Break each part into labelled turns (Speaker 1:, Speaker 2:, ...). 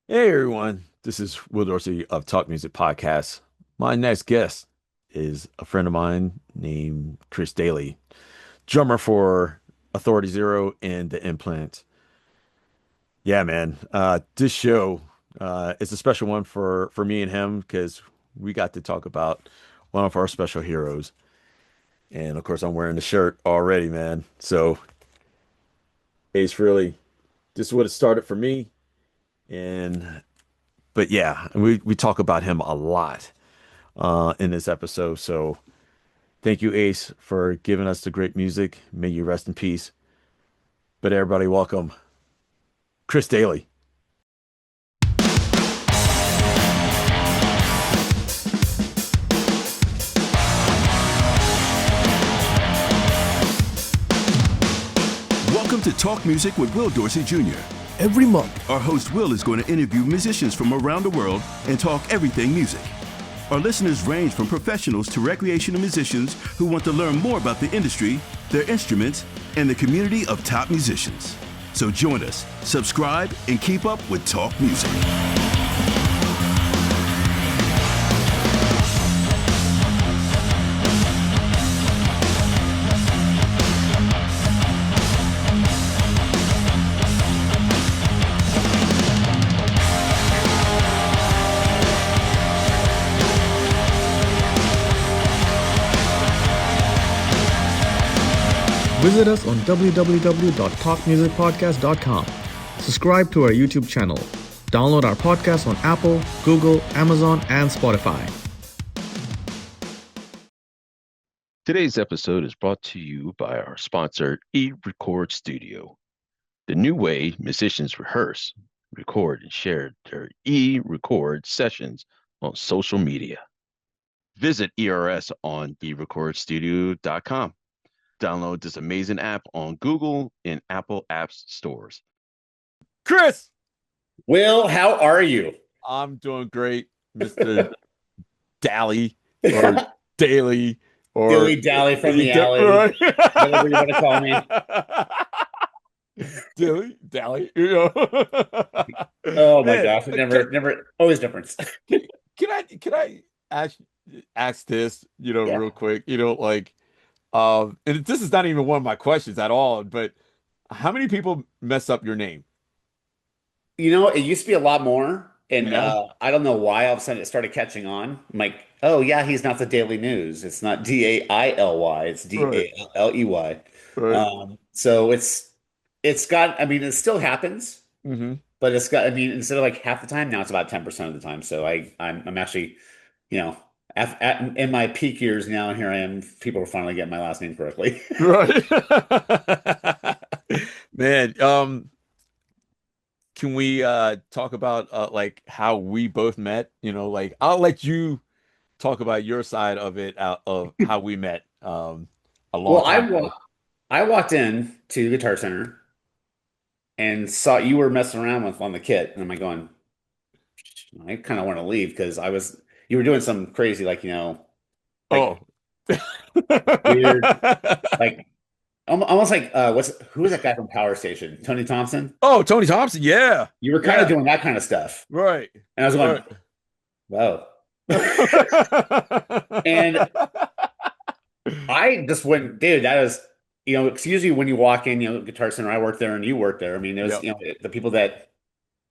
Speaker 1: Hey everyone, this is Will Dorsey of Talk Music Podcast. My next guest is a friend of mine named Chris Daly, drummer for Authority Zero and The Implant. Yeah, man, this show is a special one for me and him because we got to talk about one of our special heroes. And of course, I'm wearing the shirt already, man. So, Ace Frehley, this is what it started for me. And but yeah, we talk about him a lot in this episode. So thank you, Ace, for giving us the great music. May you rest in peace. But everybody, welcome Chris Daly.
Speaker 2: Welcome to Talk Music with Will Dorsey Jr.
Speaker 3: Every month,
Speaker 2: Our host Will is going to interview musicians from around the world and talk everything music. Our listeners range from professionals to recreational musicians who want to learn more about the industry, their instruments, and the community of top musicians. So join us, subscribe, and keep up with Talk Music.
Speaker 3: visit us on www.talkmusicpodcast.com. Subscribe to our YouTube channel. Download our podcast on Apple, Google, Amazon, and Spotify.
Speaker 4: Today's episode is brought to you by our sponsor, eRecord Studio, the new way musicians rehearse, record, and share their e-record sessions on social media. Visit ERS on eRecordStudio.com. Download this amazing app on Google and Apple Apps stores.
Speaker 1: Chris,
Speaker 5: Will, how are you?
Speaker 1: I'm doing great, Mr. Dally or Daly or
Speaker 5: Dilly dally from the alley, whatever you want to call me.
Speaker 1: Dilly Dally, you know.
Speaker 5: Oh my
Speaker 1: Man,
Speaker 5: gosh, never, always difference.
Speaker 1: can I ask this,
Speaker 5: Yeah.
Speaker 1: real quick, and this is not even one of my questions at all, but how many people mess up your name?
Speaker 5: It used to be a lot more, and
Speaker 1: Yeah,
Speaker 5: I don't know why all of a sudden it started catching on. I'm like, oh yeah, he's not the Daily News. It's not Daily, it's
Speaker 1: right,
Speaker 5: Dalley.
Speaker 1: right.
Speaker 5: So it's got. I mean, it still happens,
Speaker 1: Hmm.
Speaker 5: but it's got. I mean, instead of like half the time, now it's about 10% of the time. So I'm actually, you know, in my peak years now, here I am. People are finally getting my last name correctly.
Speaker 1: Right. Man, can we talk about like how we both met? Like I'll let you talk about your side of it out of how we met a long
Speaker 5: Well,
Speaker 1: time ago.
Speaker 5: I walked in to Guitar Center and saw you were messing around with on the kit, and I'm like going, I kind of want to leave because you were doing some crazy
Speaker 1: Oh.
Speaker 5: like weird like almost like who was that guy from Power Station? Tony Thompson?
Speaker 1: Oh, Tony Thompson, yeah.
Speaker 5: You were kind of
Speaker 1: Yeah.
Speaker 5: doing that kind of stuff,
Speaker 1: Right.
Speaker 5: and I was
Speaker 1: Right.
Speaker 5: going, whoa. And I just went, dude, that was, it's usually when you walk in, Guitar Center, I work there and you work there. I mean, there's,
Speaker 1: Yep.
Speaker 5: the people that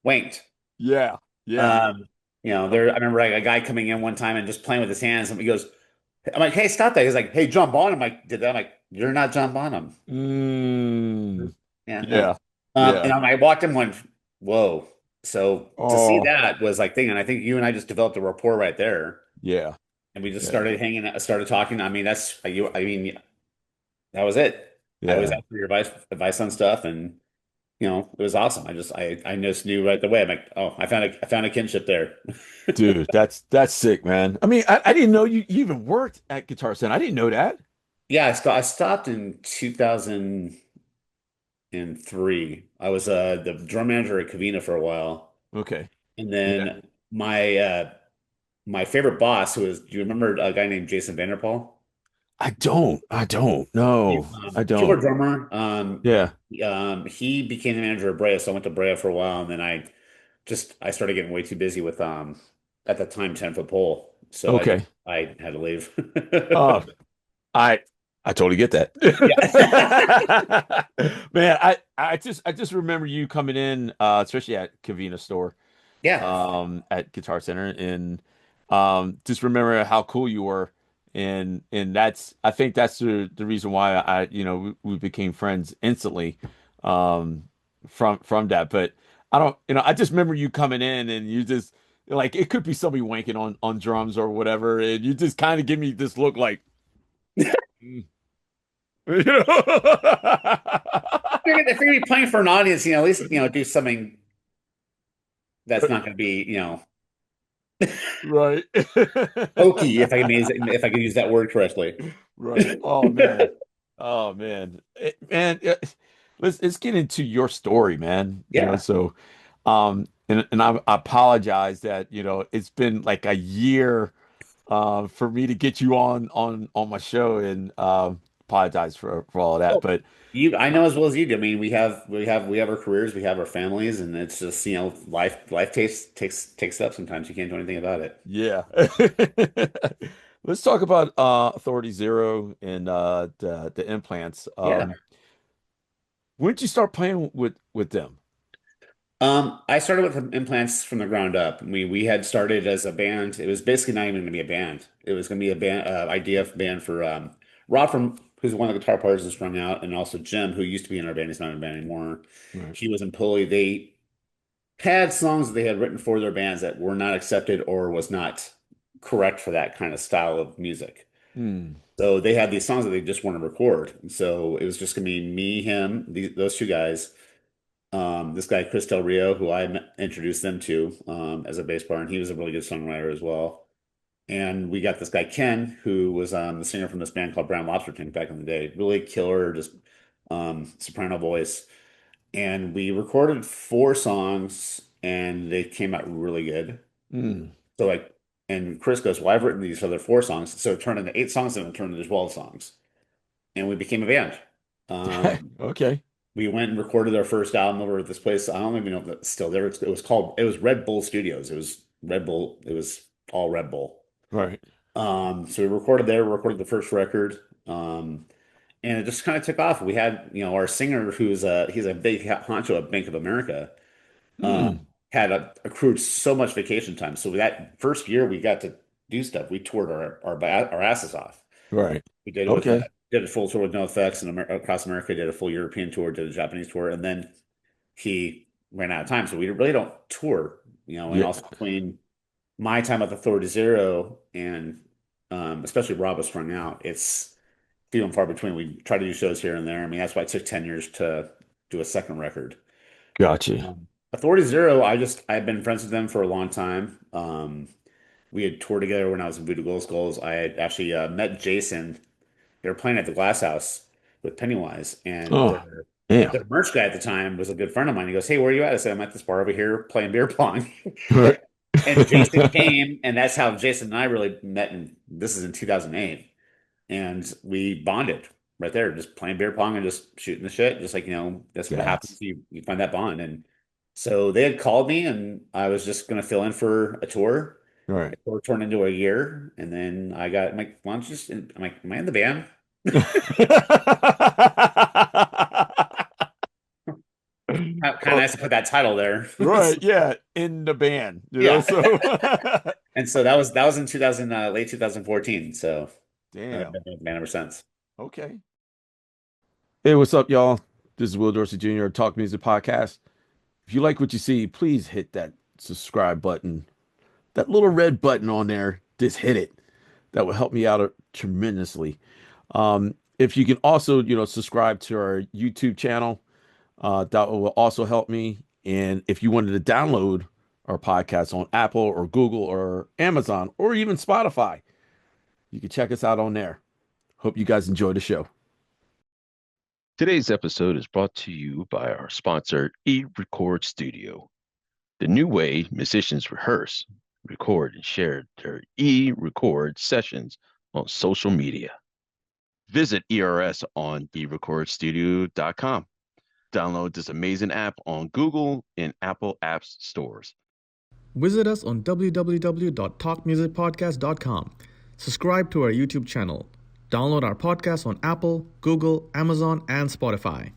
Speaker 5: wanked.
Speaker 1: Yeah. Yeah.
Speaker 5: Um, I remember like a guy coming in one time and just playing with his hands, and he goes, I'm like, hey, stop that. He's like, hey, John Bonham. I did that. I'm like, you're not John Bonham.
Speaker 1: Mm,
Speaker 5: Yeah, no.
Speaker 1: yeah.
Speaker 5: And
Speaker 1: Yeah.
Speaker 5: I walked in, went, whoa. So to see
Speaker 1: Oh,
Speaker 5: that was like thing, and I think you and I just developed a rapport right there,
Speaker 1: yeah.
Speaker 5: and we just
Speaker 1: Yeah.
Speaker 5: started started talking. I mean, that's you. I mean, that was it. I was
Speaker 1: Yeah.
Speaker 5: asking for your advice on stuff, and it was awesome. I just knew right away. I'm like, oh, I found a kinship there.
Speaker 1: Dude, that's sick, man. I mean, I didn't know you even worked at Guitar Center. I didn't know that.
Speaker 5: Yeah, I stopped in 2003. I was the drum manager at Kavina for a while,
Speaker 1: Okay.
Speaker 5: and
Speaker 1: Yeah.
Speaker 5: then my favorite boss, do you remember a guy named Jason Vanderpool?
Speaker 1: I don't. I don't. No, I
Speaker 5: Killer
Speaker 1: don't.
Speaker 5: drummer.
Speaker 1: Yeah.
Speaker 5: He became the manager of Brea, so I went to Brea for a while, and then I I started getting way too busy with at the time 10-foot pole, so
Speaker 1: Okay.
Speaker 5: I had to leave.
Speaker 1: Oh, I I totally get that.
Speaker 5: Yeah.
Speaker 1: Man, I just remember you coming in, especially at Kavina store,
Speaker 5: Yeah.
Speaker 1: at Guitar Center, and just remember how cool you were, and that's I think that's the reason why we became friends instantly, um, from that. But I don't, I just remember you coming in and you just like it could be somebody wanking on drums or whatever, and you just kind of give me this look like. "Mm." You know?
Speaker 5: If you're gonna be playing for an audience, at least do something that's not going to be
Speaker 1: Right.
Speaker 5: hokey, if I can use that word correctly.
Speaker 1: Right. Oh man. Oh man. Man, let's get into your story, man.
Speaker 5: Yeah.
Speaker 1: So and I apologize that, it's been like a year for me to get you on my show, and apologize for all of that.
Speaker 5: Well,
Speaker 1: But
Speaker 5: I know as well as you do. I mean, we have our careers, we have our families, and it's just life takes up. Sometimes you can't do anything about it.
Speaker 1: yeah. Let's talk about Authority Zero and the implants.
Speaker 5: Yeah.
Speaker 1: When did you start playing with them?
Speaker 5: I started with implants from the ground up. We had started as a band. It was basically not even going to be a band. It was going to be a band idea of band for Rob from who's one of the guitar players and strung out, and also Jim, who used to be in our band. He's not in a band anymore.
Speaker 1: Right.
Speaker 5: He was in Pulley. They had songs that they had written for their bands that were not accepted or was not correct for that kind of style of music.
Speaker 1: Hmm.
Speaker 5: So they had these songs that they just wanted to record. And so it was just gonna be me, him, those two guys. This guy Chris Del Rio, who introduced them to as a bass player, and he was a really good songwriter as well. And we got this guy Ken, who was the singer from this band called Brown Lobster Tank back in the day. Really killer, just soprano voice. And we recorded 4 songs, and they came out really good.
Speaker 1: Hmm.
Speaker 5: So like, and Chris goes, "Well, I've written these other 4 songs," so it turned into 8 songs, and it turned into 12 songs, and we became a band.
Speaker 1: Okay.
Speaker 5: We went and recorded our first album over at this place. I don't even know if it's still there. It was Red Bull Studios. It was Red Bull. It was all Red Bull.
Speaker 1: Right.
Speaker 5: So we recorded there. We recorded the first record, and it just kind of took off. We had, our singer, he's a big honcho at Bank of America.
Speaker 1: Hmm.
Speaker 5: Had accrued so much vacation time. So that first year we got to do stuff. We toured our asses off.
Speaker 1: Right.
Speaker 5: We did it with
Speaker 1: Okay.
Speaker 5: did a full tour with NoFX and across America. Did a full European tour. Did a Japanese tour, and then he ran out of time. So we really don't tour. And
Speaker 1: Yeah.
Speaker 5: also between my time at Authority Zero and especially Rob was strung out, it's few and far between. We try to do shows here and there. I mean, that's why it took 10 years to do a second record.
Speaker 1: Gotcha.
Speaker 5: Authority Zero, I've been friends with them for a long time. We had toured together when I was in Voodoo Glow Skulls. I had actually met Jason. They were playing at the Glass House with Pennywise, and
Speaker 1: Oh, yeah.
Speaker 5: their merch guy at the time was a good friend of mine. He goes, "Hey, where are you at?" I said, "I'm at this bar over here playing beer pong."
Speaker 1: Right.
Speaker 5: And Jason came, and that's how Jason and I really met. And this is in 2008, and we bonded right there, just playing beer pong and just shooting the shit, just like that's what happens.
Speaker 1: Yes.
Speaker 5: You find that bond, and so they had called me, and I was just going to fill in for a tour.
Speaker 1: Right.
Speaker 5: The tour turned into a year, and then I'm like, "Why don't you just?" I'm like, "Am I in the band?" Kind of
Speaker 1: Oh,
Speaker 5: nice to put that title there.
Speaker 1: right. Yeah. In the band,
Speaker 5: Yeah.
Speaker 1: so
Speaker 5: And so that was in 2000, late 2014. So I've
Speaker 1: damn.
Speaker 5: been with the band ever since.
Speaker 1: Okay. Hey, what's up, y'all? This is Will Dorsey Jr. Talk Music Podcast. If you like what you see, please hit that subscribe button. That little red button on there, just hit it. That will help me out tremendously. If you can also, subscribe to our YouTube channel, that will also help me. And if you wanted to download our podcast on Apple or Google or Amazon or even Spotify, you can check us out on there. Hope you guys enjoy the show.
Speaker 4: Today's episode is brought to you by our sponsor, eRecord Studio, the new way musicians rehearse, record, and share their e-record sessions on social media. Visit ERS on erecordstudio.com. Download this amazing app on Google and Apple Apps stores.
Speaker 3: Visit us on www.talkmusicpodcast.com. Subscribe to our YouTube channel. Download our podcast on Apple, Google, Amazon, and Spotify.